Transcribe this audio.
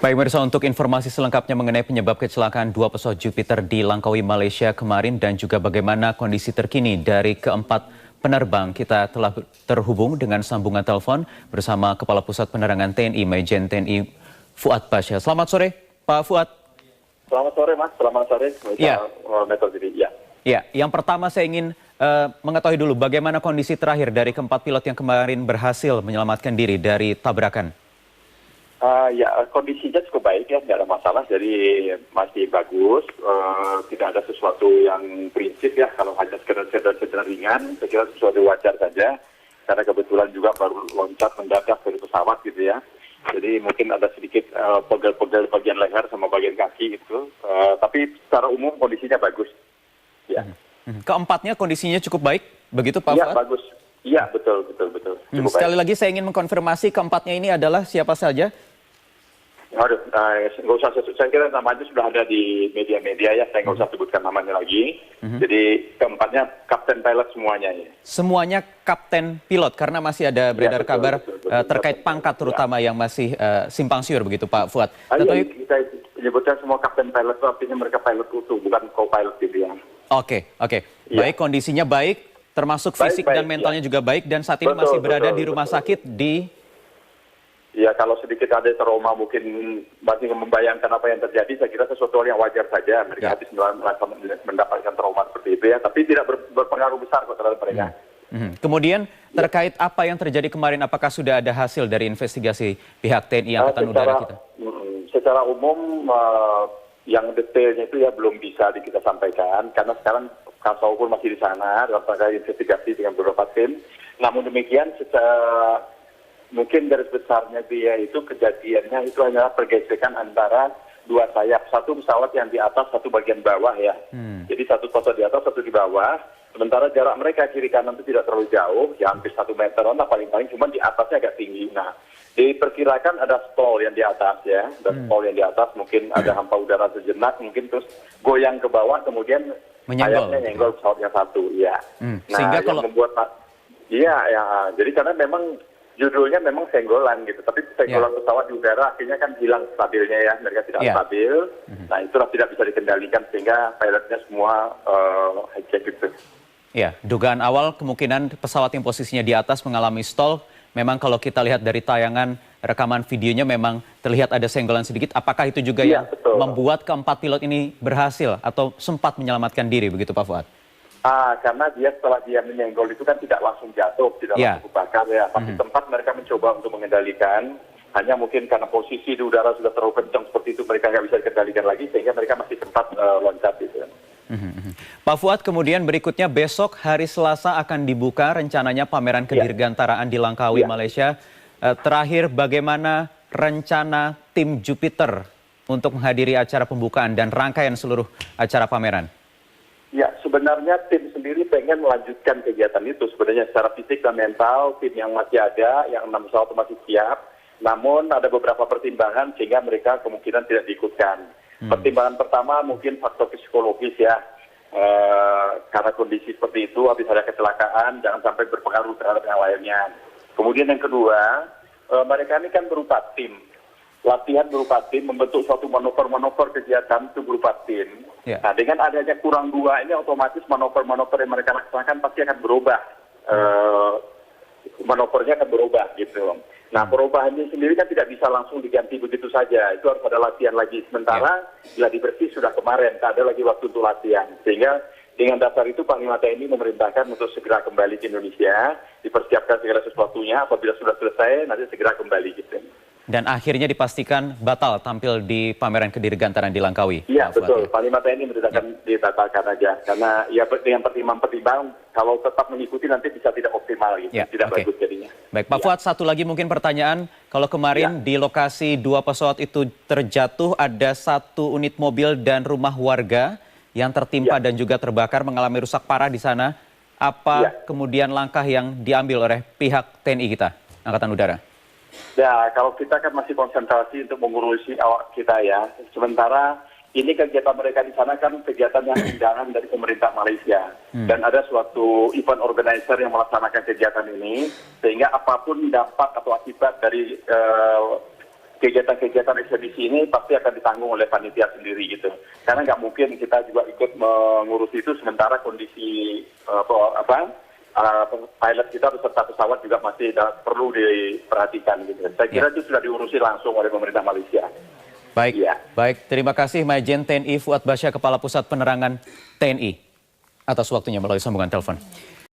Baik pemirsa, untuk informasi selengkapnya mengenai penyebab kecelakaan dua pesawat Jupiter di Langkawi, Malaysia kemarin dan juga bagaimana kondisi terkini dari keempat penerbang, kita telah terhubung dengan sambungan telepon bersama Kepala Pusat Penerangan TNI, Majen TNI Fuad Pasha. Selamat sore, Pak Fuad. Selamat sore, Mas. Selamat sore. Ya. Ya. Ya, yang pertama saya ingin mengetahui dulu bagaimana kondisi terakhir dari keempat pilot yang kemarin berhasil menyelamatkan diri dari tabrakan. Ya, kondisinya cukup baik ya, tidak ada masalah, jadi masih bagus, tidak ada sesuatu yang prinsip ya, kalau hanya sekedar cedera ringan, saya kira sesuatu wajar saja, karena kebetulan juga baru loncat mendadak dari pesawat gitu ya, jadi mungkin ada sedikit pegel-pegel bagian leher sama bagian kaki gitu, tapi secara umum kondisinya bagus. Ya. Keempatnya kondisinya cukup baik, begitu Pak Iya, Fuad? bagus. Iya, betul. Sekali lagi saya ingin mengkonfirmasi keempatnya ini adalah siapa saja? Aduh, nggak usah, saya kira namanya sudah ada di media-media ya, saya nggak usah sebutkan namanya lagi. Jadi keempatnya kapten pilot semuanya ya. Semuanya kapten pilot, karena masih ada beredar betul, kabar betul, terkait pangkat terutama yang masih simpang siur begitu Pak Fuad. Iya, kita menyebutkan semua kapten pilot itu artinya mereka pilot utuh, bukan co-pilot gitu ya. Oke. Baik, kondisinya baik, termasuk fisik dan mentalnya juga baik, dan saat ini masih berada di rumah sakit di... Ya, kalau sedikit ada trauma mungkin masih membayangkan apa yang terjadi, saya kira sesuatu yang wajar saja. Mereka habis mendapatkan trauma seperti itu ya, tapi tidak berpengaruh besar kok terhadap mereka. Kemudian terkait apa yang terjadi kemarin, apakah sudah ada hasil dari investigasi pihak TNI Angkatan Udara kita? Secara umum yang detailnya itu ya belum bisa kita sampaikan, karena sekarang Kasau pun masih di sana dalam rangka investigasi dengan beberapa tim. Namun demikian secara mungkin garis besarnya dia itu kejadiannya itu hanyalah pergesekan antara dua sayap, satu pesawat yang di atas, satu bagian bawah ya. Jadi satu pesawat di atas, satu di bawah. Sementara jarak mereka kiri kanan itu tidak terlalu jauh, ya hampir 1 meteran lah paling-paling, cuma di atasnya agak tinggi. Nah, diperkirakan ada stall yang di atas ya, dan stall yang di atas mungkin ada hampa udara sejenak, mungkin terus goyang ke bawah, kemudian sayapnya nyenggol pesawat yang satu, ya. Nah, sehingga kalau membuat, ya, jadi karena memang judulnya memang senggolan gitu, tapi senggolan pesawat di udara akhirnya kan hilang stabilnya ya, mereka tidak stabil. Nah, itulah tidak bisa dikendalikan sehingga pilotnya semua hijack gitu. Ya, dugaan awal kemungkinan pesawat yang posisinya di atas mengalami stall. Memang kalau kita lihat dari tayangan rekaman videonya memang terlihat ada senggolan sedikit. Apakah itu juga yang membuat keempat pilot ini berhasil atau sempat menyelamatkan diri begitu Pak Fuad? Karena setelah dia menyenggol itu kan tidak langsung jatuh, tidak langsung bakar ya. Pasti tempat mereka mencoba untuk mengendalikan, hanya mungkin karena posisi di udara sudah terlalu kencang seperti itu mereka nggak bisa dikendalikan lagi sehingga mereka masih sempat loncat gitu. Pak Fuad, kemudian berikutnya besok hari Selasa akan dibuka rencananya pameran kedirgantaraan di Langkawi, Malaysia. Terakhir, bagaimana rencana tim Jupiter untuk menghadiri acara pembukaan dan rangkaian seluruh acara pameran? Ya, sebenarnya tim sendiri pengen melanjutkan kegiatan itu. Sebenarnya secara fisik dan mental, tim yang masih ada, yang 6 pesawat masih siap. Namun ada beberapa pertimbangan sehingga mereka kemungkinan tidak diikutkan. Pertimbangan pertama mungkin faktor psikologis ya. Karena kondisi seperti itu, habis ada kecelakaan, jangan sampai berpengaruh terhadap yang lainnya. Kemudian yang kedua, mereka ini kan berupa tim. Latihan berupa tim, membentuk suatu manuver-manuver kegiatan itu berupa tim. Nah, dengan adanya kurang dua ini otomatis manuver-manuver yang mereka laksanakan pasti akan berubah. Manuvernya akan berubah gitu. Nah, perubahan ini sendiri kan tidak bisa langsung diganti begitu saja. Itu harus ada latihan lagi. Sementara gladi bersih sudah kemarin, tak ada lagi waktu untuk latihan. Sehingga dengan dasar itu Panglima TNI memerintahkan untuk segera kembali ke Indonesia, dipersiapkan segala sesuatunya, apabila sudah selesai nanti segera kembali gitu. Dan akhirnya dipastikan batal tampil di pameran kedirgantaraan di Langkawi. Iya, betul. Panglima TNI memerintahkan dibatalkan aja. Karena ya dengan pertimbangan kalau tetap mengikuti nanti bisa tidak optimal gitu. Tidak bagus jadinya. Baik, Pak Fuad, satu lagi mungkin pertanyaan. Kalau kemarin di lokasi dua pesawat itu terjatuh, ada satu unit mobil dan rumah warga yang tertimpa dan juga terbakar, mengalami rusak parah di sana. Apa kemudian langkah yang diambil oleh pihak TNI kita, Angkatan Udara? Ya, kalau kita kan masih konsentrasi untuk mengurusi awak kita ya. Sementara ini kegiatan mereka di sana kan kegiatan yang undangan dari pemerintah Malaysia. Dan ada suatu event organizer yang melaksanakan kegiatan ini. Sehingga apapun dampak atau akibat dari kegiatan-kegiatan ekspedisi ini pasti akan ditanggung oleh panitia sendiri gitu. Karena nggak mungkin kita juga ikut mengurus itu sementara kondisi pilot kita beserta pesawat juga masih perlu diperhatikan gitu. Saya kira itu sudah diurusi langsung oleh pemerintah Malaysia. Baik, Ya. baik. Terima kasih Majen TNI Fuad Basya, Kepala Pusat Penerangan TNI, atas waktunya melalui sambungan telepon.